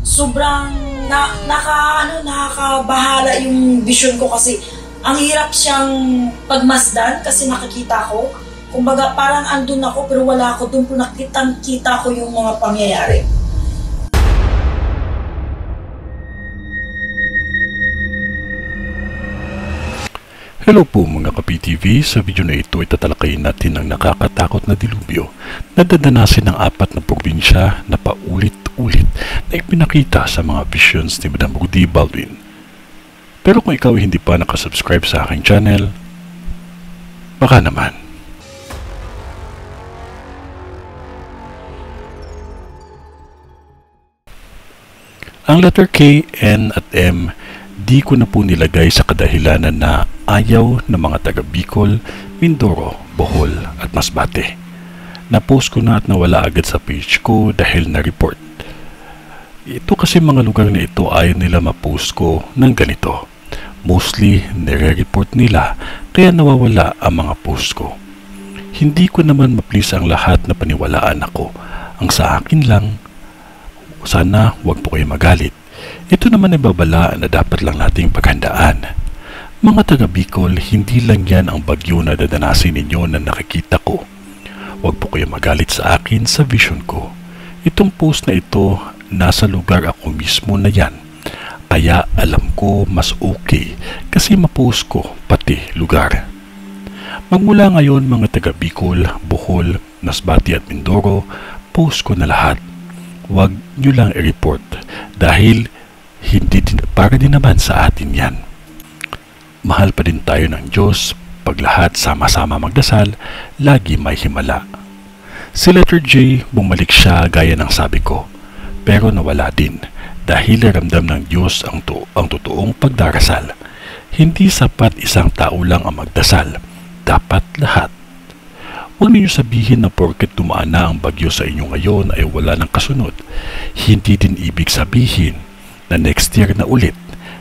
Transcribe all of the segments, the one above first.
sobrang nakakabahala yung vision ko kasi ang hirap siyang pagmasdan kasi nakikita ko. Kumbaga parang andun ako pero wala ako, doon po nakita ko yung mga pangyayari. Hello po mga ka-PTV, sa video na ito ay tatalakayin natin ang nakakatakot na dilubyo na dadanasin ng 4 na probinsya na paulit-ulit na ipinakita sa mga visions ni Madam Rudy Baldwin. Pero kung ikaw hindi pa nakasubscribe sa aking channel, baka naman. Ang letter K, N at M, di ko na po nilagay sa kadahilanan na ayaw ng mga taga Bicol, Mindoro, Bohol at Masbate. Na-post ko na at nawala agad sa page ko dahil na-report. Ito kasi mga lugar na ito ayaw nila ma-post ko ng ganito. Mostly nire-report nila kaya nawawala ang mga post ko. Hindi ko naman ma-please ang lahat na paniwalaan ako. Ang sa akin lang, sana wag po kayo magalit. Ito naman ay babala na dapat lang nating paghandaan. Mga taga Bicol, hindi lang yan ang bagyo na dadanasin ninyo na nakikita ko. Wag po kayo magalit sa akin sa vision ko. Itong post na ito, nasa lugar ako mismo na yan. Kaya alam ko mas okay kasi ma-post ko pati lugar. Magmula ngayon mga taga Bicol, Bohol, Masbate at Mindoro, post ko na lahat. Wag nyo lang i-report dahil para din naman sa atin yan. Mahal pa din tayo ng Diyos pag lahat sama-sama magdasal, lagi may himala. Si letter J, bumalik siya gaya ng sabi ko, pero nawala din dahil ramdam ng Diyos ang totoong pagdarasal. Hindi sapat isang tao lang ang magdasal, dapat lahat. Huwag ninyo sabihin na porket dumaan na ang bagyo sa inyo ngayon ay wala ng kasunod. Hindi din ibig sabihin na next year na ulit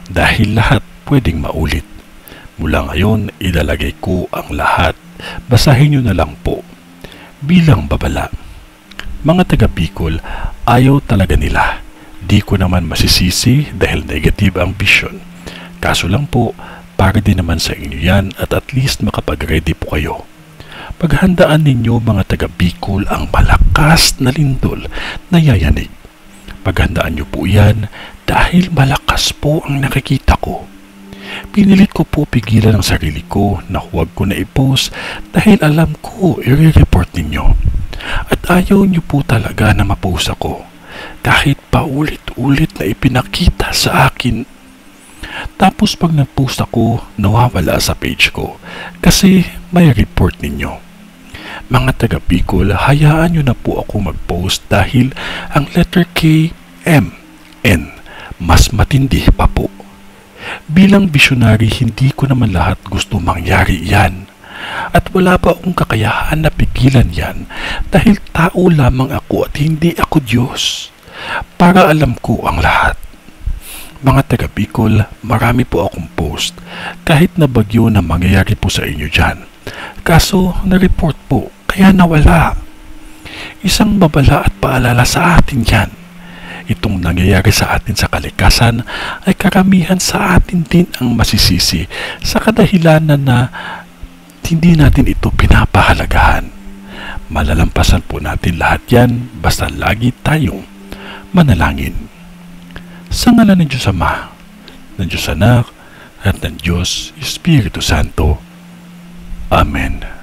dahil lahat pwedeng maulit. Mula ngayon, ilalagay ko ang lahat. Basahin nyo na lang po. Bilang babala. Mga taga Bicol, ayaw talaga nila. Di ko naman masisisi dahil negative ang vision. Kaso lang po, para din naman sa inyo yan at least makapag-ready po kayo. Paghandaan ninyo mga taga Bicol ang malakas na lindol na yayanig. Paghandaan nyo po yan dahil malakas po ang nakikita ko. Pinilit ko po pigilan ang sarili ko na huwag ko na i-post dahil alam ko i-report ninyo. At ayaw nyo po talaga na ma-post ako kahit paulit-ulit na ipinakita sa akin. Tapos pag nag-post ako, nawawala sa page ko kasi may report ninyo. Mga taga Bicol, hayaan nyo na po ako mag-post dahil ang letter K, M, N, mas matindi pa po. Bilang visionary, hindi ko naman lahat gusto mangyari yan. At wala pa akong kakayahan na pigilan yan dahil tao lamang ako at hindi ako Diyos. Para alam ko ang lahat. Mga taga Bicol, marami po akong post kahit na bagyo na mangyayari po sa inyo dyan. Kaso na-report po kaya nawala. Isang babala at paalala sa atin yan. Itong nangyayari sa atin sa kalikasan ay karamihan sa atin din ang masisisi sa kadahilanan na hindi natin ito pinapahalagahan. Malalampasan po natin lahat yan basta lagi tayong manalangin. Sa ngalan ng Diyos Ama, ng Diyos Anak, at ng Diyos Espiritu Santo. Amen.